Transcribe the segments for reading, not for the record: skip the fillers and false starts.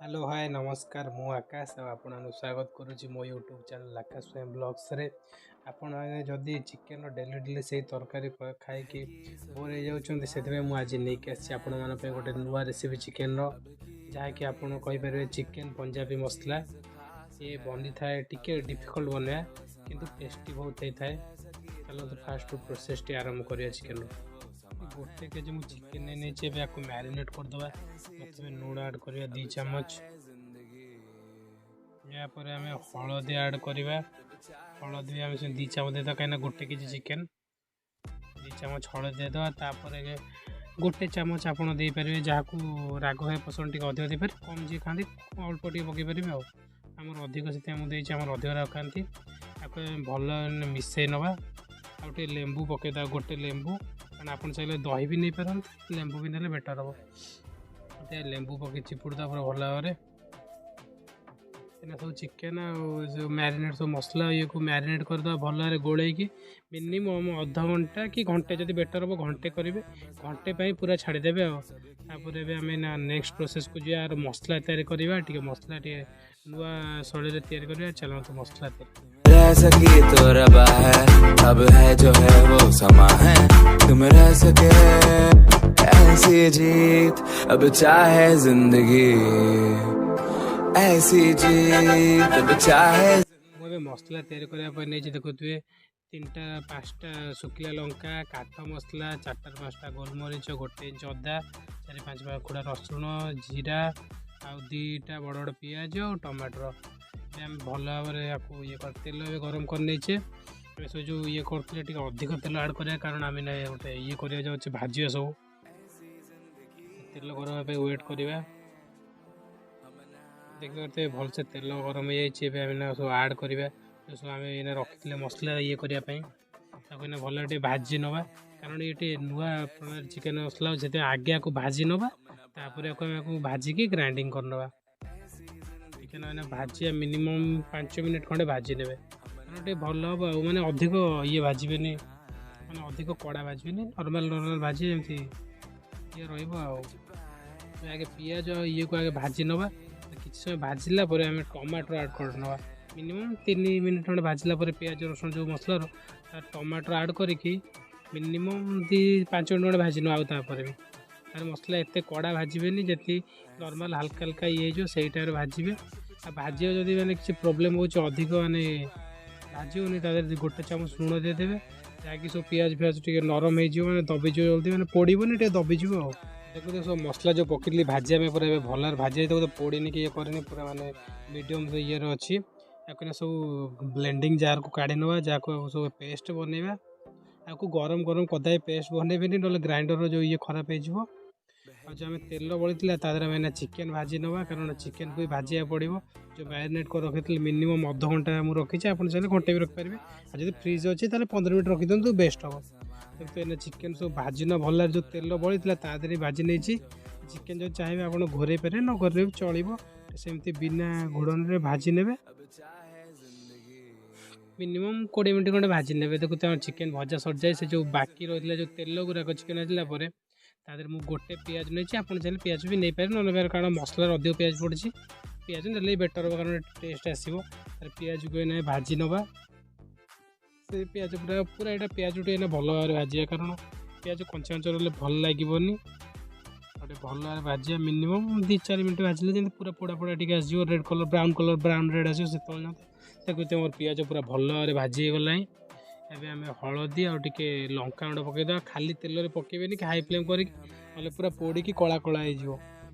Hello hi नमस्कार मु आकाश आपण स्वागत करुच्ची मो यूट्यूब चैनल आकाश स्वयं ब्लॉग्स रे आपण जदि चिकेन डेली डेली से तरकारी खाई बोर हो जाऊँ से मुझे नहीं आसी आपण मानी गोटे नुआ रेसिपी चिकेन जहाँकि आपड़ कहींपर चिकेन पंजाबी मसला ये बनी थाए टिके डिफिकल्ट बनवा किंतु टेस्टी बहुत होता है। चलो फास्ट प्रोसेस टी आरंभ करिया चिकेन गोटे केजी मु चिकेन नहीं आपको मैरिनेट करदे प्रथम लुण आड करवा 2 चम्मच यापर आम हलदी आड करवा हलदी आम 2 चम्मच देदा कहीं गोटे केजी चिकेन 2 चम्मच हलदी देदा तापर गोटे चम्मच आपड़ देपारे जहाँ राग है पसंद टी अधिक देपारे कम जी खाती अल्प टे पकईपर आमर अधिक से मुझे अधिक राग खाती आपको भल मिसई नवा आउटे लेंबू पकईदा गोटे लेंबू कारण आप चाहिए दही भी नहीं पारते लेंबू भी ना बेटर हम गोटे लेंबू पकई चिपुड़ा पूरा भल भाव सब चिकेन जो मैरिनेट सब मसला ये को मैरिनेट करदे भल भाव गोल मिनिमम अध घंटा कि घंटे जब बेटर हम घंटे करेंगे घंटे पूरा छाड़देवे आम नेक्स्ट प्रोसेस को जी यार मसला तैयारी करवा टे मसला टे नुआ शैली तैयारी करवा चलते मसला रह सकी तो रबा है अब है जो है वो समा है तुम रह सके ऐसी जीत अब चाहे जिंदगी ऐसी जीत अब चाहे मसला तैयारी करने नहीं देखुए 3टा 5टा शुखिला लंका काठ मसला 4टा 5टा गोलमरीच गोटे इंच अदा 4-5 खुड़ा रसुण जीरा आ 2टा बड़ बड़ पियाज और टमाटर आम भल भाव ये तेल गरम कर सब जो ये करते अधिक तेल आड करा कारण आम गोटे ये करा जाऊँ भाजी सब तेल गरम वेट करवा देखते भल से तेल गरम हो जाए सब आड करवा सब आम रखी मसला ये करने भल टे भाजी नवा कारण ये नुआ चिकेन मसला से आगे आपको भाजी नवा तापर भाजिकी ग्राइंडिंग करनवा चिकेन मैंने भाजिया मिनिमम 5 मिनट खंडे भाजी ने टे भल हम मैंने अधिक ये भाजबे मैंने अधिक कड़ा भाजबे नॉर्मल नॉर्मल भाजी एमती ये आगे पियाज ये को आगे भाजी नवा किसी समय भाजिला आम टमाटर आड कर मिनिमम 3 मिनट खंडे भाजिला पियाज रसुण जो मसला टमाटर आड करके मिनिमम 5 मिनट खंडे भाजी नापर भी तार मसला एत कड़ा भाजबे जी नॉर्मल हल्का हल्का ये जो सही टाइम भाजबे भाजी जदि मैंने किसी प्रोब्लेम हो अधिक माने भाजी गोटे चामच लुण देदेवे जहाँकि सब पियाज फियाज टे नरम हो दबिज जल्दी मैंने पोड़बनी टे दबिज देखो सब मसला जो पकड़ी भाजिया में पूरा भल भाजी तो पोड़नी कि ये करनी पूरा माने मीडियम ये अच्छी या सब ब्लेंडिंग जार को काढ़ी नवा जहाँ को सब पेस्ट बनवा आपको गरम गरम कदाई पेस्ट बनइबेनि ना ग्राइंडर जो ये खराब हो जो आम तेल बड़ी मैंने चिकेन भाजी नवा कारण चिकेन को भाजिया पड़ो जो मैरिनेट कर रखी मिनिमम अध घंटा मुझे रखी आप घंटे भी रखिपारे जब फ्रिज अच्छी 15 मिनट रखी दिखाँ बेस्ट हम तो चिकेन सब भाजिना भल जो तेल बड़ी तादे भाजी नहीं चिकेन जो चाहिए आप घोरे पारे न घोरे भी चलो सेमती बिना घोड़न भाजी ने मिनिमम 20 मिनट खंडे भाजी ने देखते चिकेन भजा सर जाए से जो बाकी रही जो तेल गुराक चिकेन आसला तादर मुझे गोटे पियाज नहीं आप चाहिए पियाज भी नहीं पारे ना कारण मसलार अधिक पियाज पड़ी पियाज ने बेटर हम कारण टेस्ट आसो पियाज को ना भाजी नवा से पियाज पूरा पूरा यहाँ पियाज टे भल भाव भाजिया कारण पियाज कंचा कंचा रही भल लगे गोटे भल भाव भाजिया मिनिमम 2-4 मिनट भाजिले पूरा पोड़ा पोड़ा टे आसो रेड कलर ब्राउन रेड आसो से देखते मोर पियाज पूरा भल भाव भाजी गला एवं आम हलदी आ लंका गुंड पकईदा खाली तेल पकेबेनि हाई फ्लेम करके पूरा पोड़ी कला कला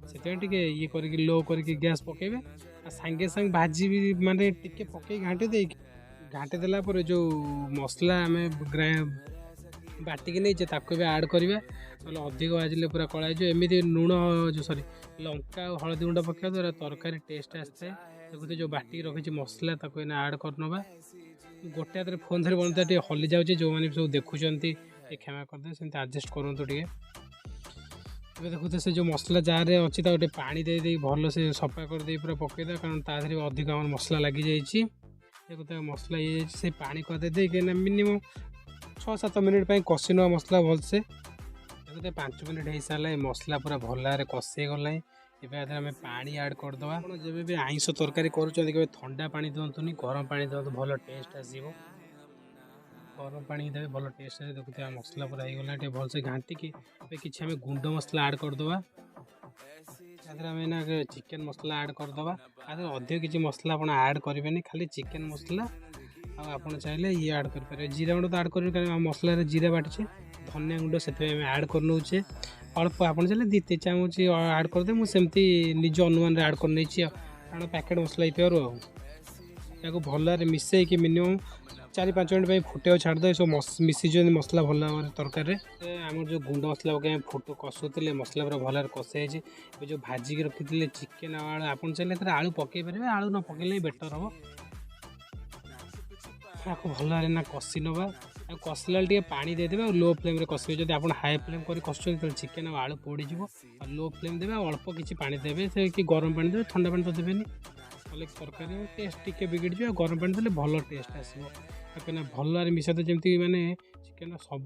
से ये कर लो करके गैस पकेबे सांगे सांग भाजी भी माने टिके पकई घाटी दे घाटी देला पर जो मसला आम बाटिकी नहीं ताको भी आड करवा ना अधिक भाजिले पूरा कला एमती लुण जो सॉरी लंका हलदी गुंड पकेवा द्वारा तरकारी टेस्ट आसता है देखते जो बाटिकी रखी मसला ताको आड करनवा गोटे हाथ फोन धरी बनता टे हली जाऊँचे जो मैंने सब देखुं क्षमा करदे से आडजस्ट करूँ टे देखते से जो मसला जार अच्छी गोटे पानी दे भल से सफा कर पूरा पकईदा कारण तादेह अधिक आम मसला लगी जाइए देखते मसला ये से पानी करदे मिनिमम 6-7 मिनट कषि ना मसला भलसे देखते 5 मिनट हो सारा मसला पूरा भल भाव कषे गला एवं आम पानी ऐड करदे जब भी आइंस तरकारी कर ठंडा पानी दिंतुनि गरम पानी दिखाँ भल टेस्ट आसो गरम पानी देवे भल टेस्ट आए देखते मसला पूरा होगा भलसे घाटिकी किसी आम गुंड मसला ऐड करदे आम चिकेन मसला ऐड करदे अधिक किसी मसला आप ऐड करेंगे खाली चिकेन मसला आप चाहिए ये ऐड करेंगे जीरा गुंड तो ऐड करेंगे मसला जीरा बाटिचे धनिया गुंड से ऐड कर नौचे अल्प आप चाहिए 2-3 चामच ऐड करदे मुझे निज अनुमान ऐड कर नहीं कारण पैकेट मसला ये भल मिसई कि मिनिमम 4-5 मिनट फुटे छाड़दे सब मिसीज मसला भल भाव तरकारी आम जो गुंड मसला पकड़ फुट कषुले मसला पूरा भल कषाई जो भाजिकी रखी चिकेन आलू आप चाहिए आलू पकई पारे आलू न पकड़े बेटर हम आपको भल ना कषि नवा कषिला टे पानी देदेवे लो फ्लेम कषे जब आप हाई फ्लेम कर कषुच चिकेन आलू पोड़ीज लो फ्लेम देवे अल्प किसी पानी देवे से कि गरम पानी देवे ठंडा पानी तो देवेनि कले तरकारी टेस्ट टी बिगड़ जाए गरम पानी देले भल टेस्ट आसो कहीं भल मिसा तो जमी मैंने चिकेन सब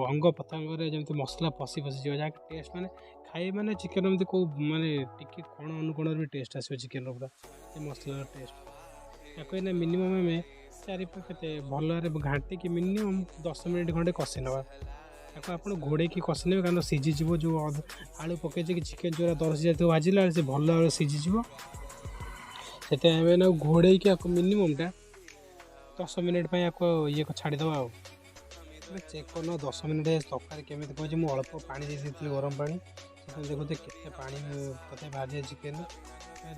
अंग प्रत्यंग जमी मसला पशि पशिज जहाँ टेस्ट मैंने खाए मैंने चिकेन एमती कौ मानने टी कण अनुकोण भी टेस्ट आसो चिकेन पूरा मसलार टेस्ट या कहीं मिनिमम आम 4 के भल घाटिकी मिनिमम 10 मिनट खंडे कषि नवा आप घोड़े कषि ने कारण सीझीज जो आलू पकई कि चिकेन जो दरसी जाती भाजिला से भल भाव सीझीज से घोड़े मिनिममटा 10 मिनट आपको ये छाड़ीदे चेक करना 10 मिनट तरकारी केमी कहूँ मुझे अल्प पानी दे गरम पानी देखते के पानी तथा भाजे चिकेन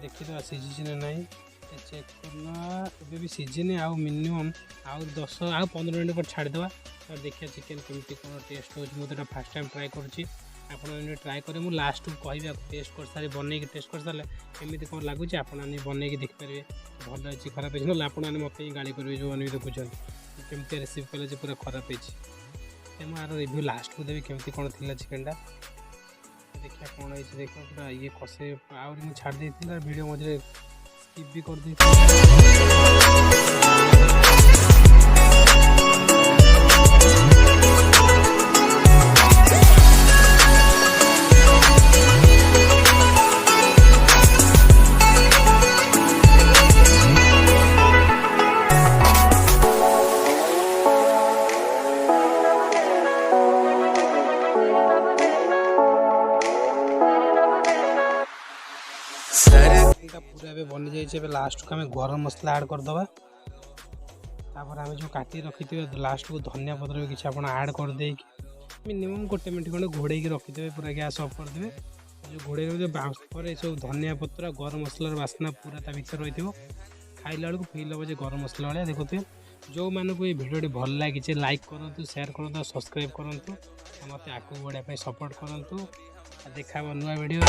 देखीद सीझी ना ना चेक करना ए भी सीझे आउ मिनिमम आउ 15 मिनट पर छाड़ीदे देखिए चिकेन केमती कौन टेस्ट हो मुझे फास्ट टाइम ट्राए करुँची आपने ट्राए करें मुझे लास्ट को कह टेस्ट कर सारी बनईक टेस्ट कर सारे केमी कौन लगुच आप बनईक देखिपारे भल अच्छी खराब हो ना आपने मत ही गाड़ी करेंगे जो मैंने भी देखुं केमती रिसीव कले पूरा खराब हो यार रिव्यू लास्ट को देवी केमती कौन थी चिकेन देखिए कौन है देख पूरा ये कषे मुझे छाड़ देती वीडियो मझे स्किप भी कर दी पूरा ए बनी जाइए लास्ट को आम गरम मसला ऐड करदे तापर आम जो काटी रखी थे लास्ट को धनिया पत्र भी किसी आप ऐड करदे मिनिमम 1 मिनट खंडे घोड़े रखिदे पूरा गैस ऑफ करदे जो घोड़े जो बाउंस पर सब धनिया पत्र गरम मसलार बास्ना पूरा ता भर रही खाइला बेलू फिल हम जो गरम मसला भाया देखुए जो मानक ये भिडियो भल लगी लाइक करूँ शेयर करूँ सब्सक्राइब करूँ मत आगे बढ़ापी सपोर्ट करूँ देखा नुआ वीडियो।